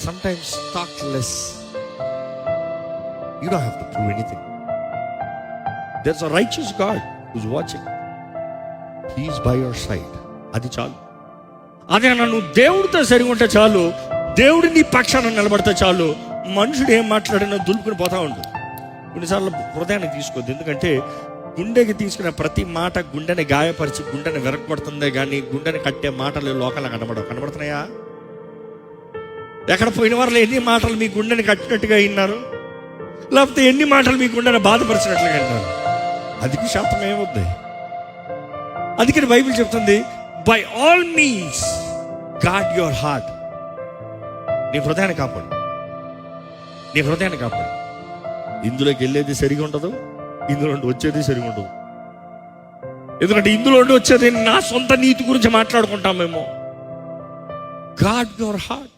sometimes talk less. You don't have to prove anything. There's a righteous God who's watching. He is by your side. అది చాలు. అదే నువ్వు దేవుడితో సరిగా ఉంటే చాలు, దేవుడు నీ పక్షాన నిలబడితే చాలు. మనుషుడు ఏం మాట్లాడినా దులుపుకుని పోతా ఉండు. కొన్నిసార్లు హృదయానికి తీసుకోవద్దు, ఎందుకంటే గుండెకి తీసుకున్న ప్రతి మాట గుండెని గాయపరిచి గుండెని వెరగొడుతుందే కానీ గుండెని కట్టే మాటలు లోకంలో కనబడుతున్నాయా? ఎక్కడ పోయిన వారిలో ఎన్ని మాటలు మీ గుండెని కట్టినట్టుగా విన్నారు, లేకపోతే ఎన్ని మాటలు మీ గుండెని బాధపరిచినట్లుగా విన్నారు? అధిక శాతం ఏమవుద్ది? అందుకని బైబిల్ చెప్తుంది, by all means God your heart. నీ హృదయాన్ని కాపాడు, నీ హృదయాన్ని కాపాడు. ఇందులోకి వెళ్ళేది సరిగా ఉండదు, ఇందులో వచ్చేది సరిగా ఉండదు. ఎందుకంటే ఇందులో వచ్చేది నా సొంత నీతి గురించి మాట్లాడుకుంటాం మేము. God your heart.